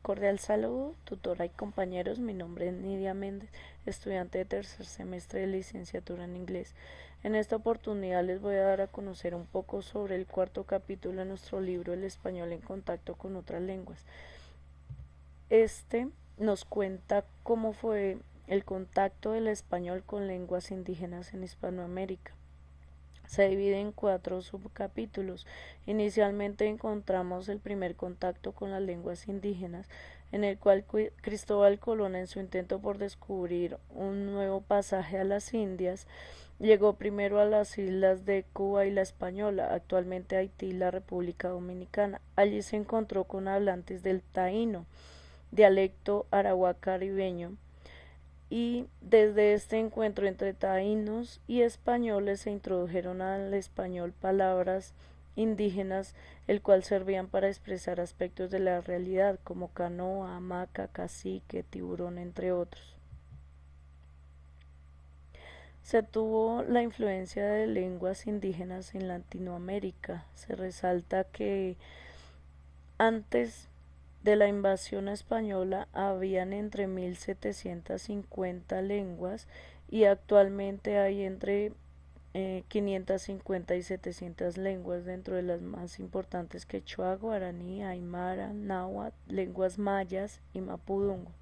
Cordial saludo, tutora y compañeros. Mi nombre es Nidia Méndez, estudiante de tercer semestre de licenciatura en inglés. En esta oportunidad les voy a dar a conocer un poco sobre el cuarto capítulo de nuestro libro El español en contacto con otras lenguas. Este nos cuenta cómo fue el contacto del español con lenguas indígenas en Hispanoamérica. Se divide en 4 subcapítulos. Inicialmente encontramos el primer contacto con las lenguas indígenas, en el cual Cristóbal Colón, en su intento por descubrir un nuevo pasaje a las Indias, llegó primero a las islas de Cuba y La Española, actualmente Haití y la República Dominicana. Allí se encontró con hablantes del taíno, dialecto arawak-caribeño, y desde este encuentro entre taínos y españoles se introdujeron al español palabras indígenas, el cual servían para expresar aspectos de la realidad como canoa, hamaca, cacique, tiburón, entre otros. Se tuvo la influencia de lenguas indígenas en Latinoamérica. Se resalta que antes de la invasión española habían entre 1750 lenguas y actualmente hay entre 550 y 700 lenguas, dentro de las más importantes quechua, guaraní, aymara, náhuatl, lenguas mayas y mapudungun.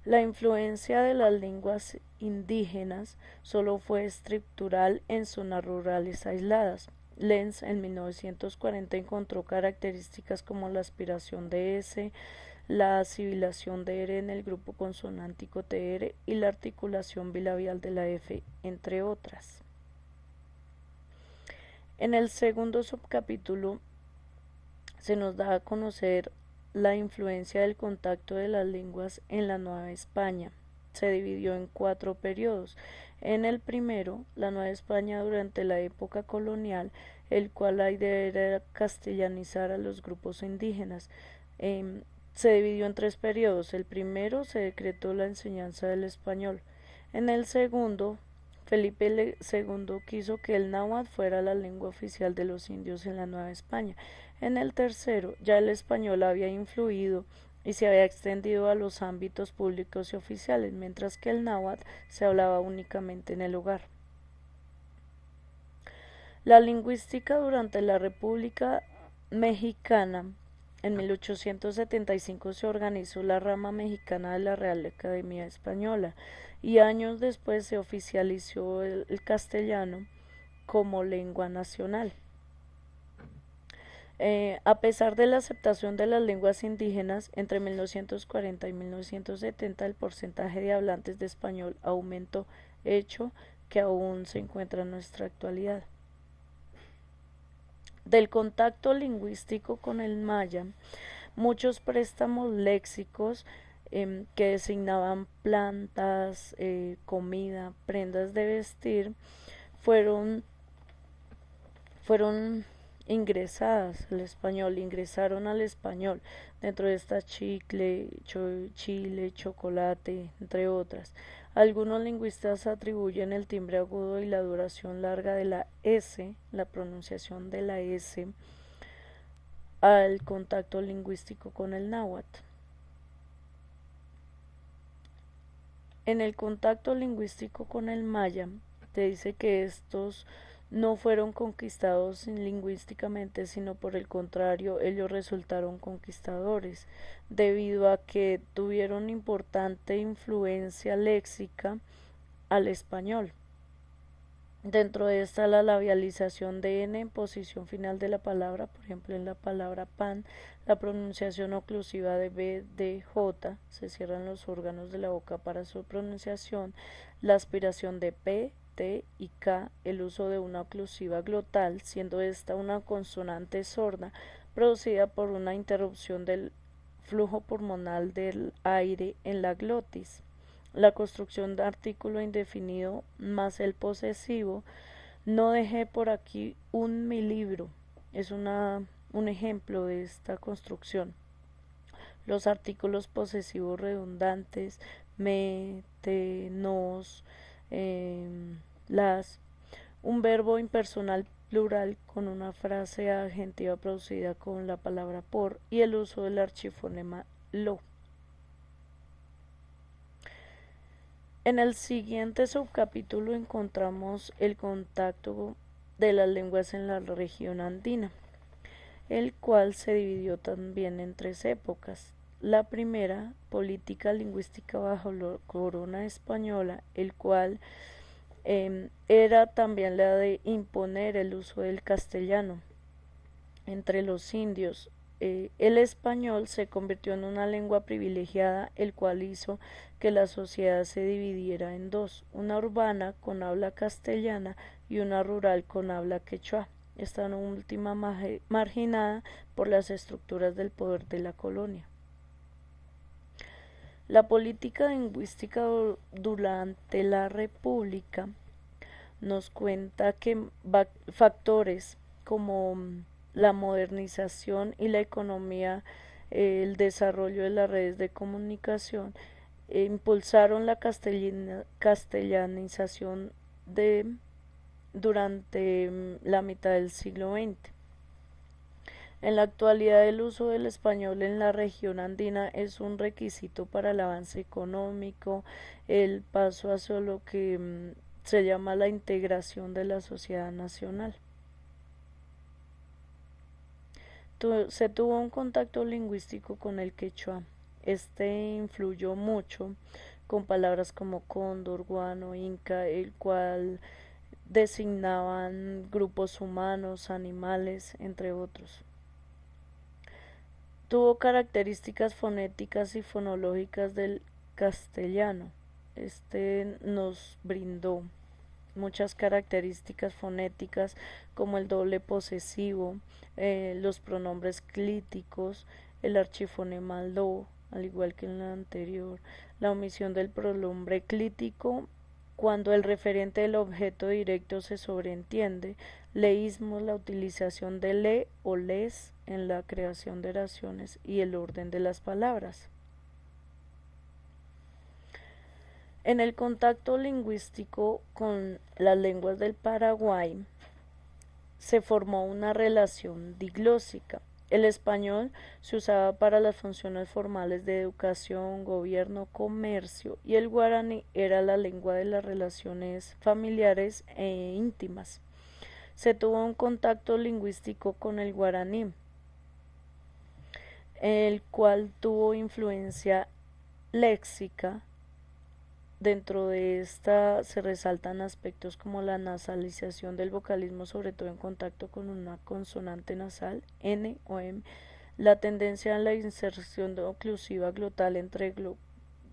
La influencia de las lenguas indígenas solo fue estructural en zonas rurales aisladas. Lenz en 1940 encontró características como la aspiración de S, la sibilación de R en el grupo consonántico TR y la articulación bilabial de la F, entre otras. En el segundo subcapítulo se nos da a conocer la influencia del contacto de las lenguas en la Nueva España. Se dividió en 4 periodos. En el primero, la Nueva España durante la época colonial, el cual la idea era castellanizar a los grupos indígenas. Se dividió en 3 periodos. El primero se decretó la enseñanza del español. En el segundo, Felipe II quiso que el náhuatl fuera la lengua oficial de los indios en la Nueva España. En el tercero, ya el español había influido y se había extendido a los ámbitos públicos y oficiales, mientras que el náhuatl se hablaba únicamente en el hogar. La lingüística durante la República Mexicana. En 1875 se organizó la rama mexicana de la Real Academia Española y años después se oficializó el castellano como lengua nacional. A pesar de la aceptación de las lenguas indígenas, entre 1940 y 1970 el porcentaje de hablantes de español aumentó, hecho que aún se encuentra en nuestra actualidad. Del contacto lingüístico con el maya, muchos préstamos léxicos que designaban plantas, comida, prendas de vestir, fueron fueron ingresaron al español, dentro de esta chicle, chile, chocolate, entre otras. Algunos lingüistas atribuyen el timbre agudo y la duración larga de la S, la pronunciación de la S, al contacto lingüístico con el náhuatl. En el contacto lingüístico con el maya, te dice que estos no fueron conquistados lingüísticamente, sino por el contrario, ellos resultaron conquistadores, debido a que tuvieron importante influencia léxica al español. Dentro de esta, la labialización de N en posición final de la palabra, por ejemplo en la palabra pan, la pronunciación oclusiva de B, D, J, se cierran los órganos de la boca para su pronunciación, la aspiración de P, T y K, el uso de una oclusiva glotal, siendo esta una consonante sorda, producida por una interrupción del flujo pulmonar del aire en la glotis. La construcción de artículo indefinido más el posesivo. No dejé por aquí mi libro. Es un ejemplo de esta construcción. Los artículos posesivos redundantes, me, te, nos, las. Un verbo impersonal plural con una frase adjetiva producida con la palabra por y el uso del archifonema lo. En el siguiente subcapítulo encontramos el contacto de las lenguas en la región andina, el cual se dividió también en tres épocas. La primera, política lingüística bajo la corona española, el cual era también la de imponer el uso del castellano entre los indios. El español se convirtió en una lengua privilegiada, el cual hizo que la sociedad se dividiera en dos, una urbana con habla castellana y una rural con habla quechua, esta última marginada por las estructuras del poder de la colonia. La política lingüística durante la República nos cuenta que factores como la modernización y la economía, el desarrollo de las redes de comunicación, impulsaron la castellanización durante la mitad del siglo XX. En la actualidad el uso del español en la región andina es un requisito para el avance económico, el paso hacia lo que se llama la integración de la sociedad nacional. Se tuvo un contacto lingüístico con el quechua. Este influyó mucho con palabras como cóndor, guano, inca, el cual designaban grupos humanos, animales, entre otros. Tuvo características fonéticas y fonológicas del castellano. Este nos brindó muchas características fonéticas como el doble posesivo, los pronombres clíticos, el archifonema lo, al igual que en la anterior, la omisión del pronombre clítico cuando el referente del objeto directo se sobreentiende, leísmos, la utilización de le o les en la creación de oraciones y el orden de las palabras. En el contacto lingüístico con las lenguas del Paraguay se formó una relación diglósica. El español se usaba para las funciones formales de educación, gobierno, comercio y el guaraní era la lengua de las relaciones familiares e íntimas. Se tuvo un contacto lingüístico con el guaraní, el cual tuvo influencia léxica. Dentro de esta se resaltan aspectos como la nasalización del vocalismo, sobre todo en contacto con una consonante nasal, N o M, la tendencia a la inserción oclusiva glotal entre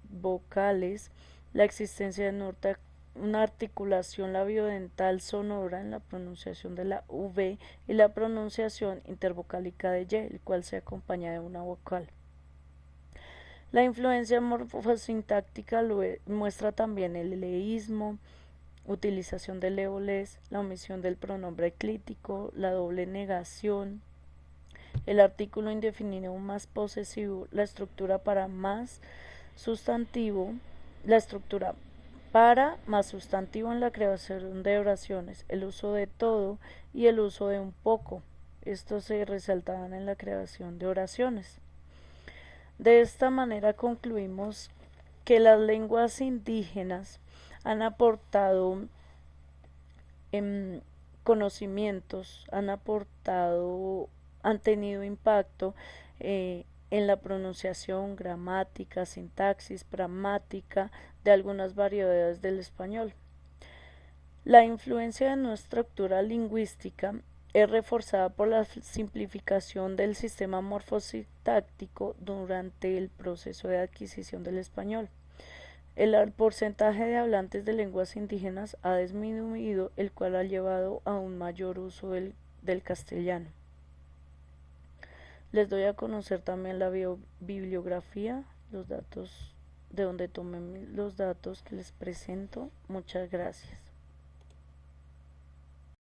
vocales, la existencia de una articulación labiodental sonora en la pronunciación de la V y la pronunciación intervocálica de Y, el cual se acompaña de una vocal. La influencia morfosintáctica muestra también el leísmo, utilización del le-o-les, la omisión del pronombre clítico, la doble negación, el artículo indefinido más posesivo, la estructura para más sustantivo, la estructura para más sustantivo en la creación de oraciones, el uso de todo y el uso de un poco. Estos se resaltaban en la creación de oraciones. De esta manera concluimos que las lenguas indígenas han aportado conocimientos, han tenido impacto en la pronunciación, gramática, sintaxis, pramática de algunas variedades del español. La influencia de nuestra estructura lingüística es reforzada por la simplificación del sistema morfosintáctico durante el proceso de adquisición del español. El porcentaje de hablantes de lenguas indígenas ha disminuido, el cual ha llevado a un mayor uso del castellano. Les doy a conocer también la bibliografía, los datos de donde tomé los datos que les presento. Muchas gracias.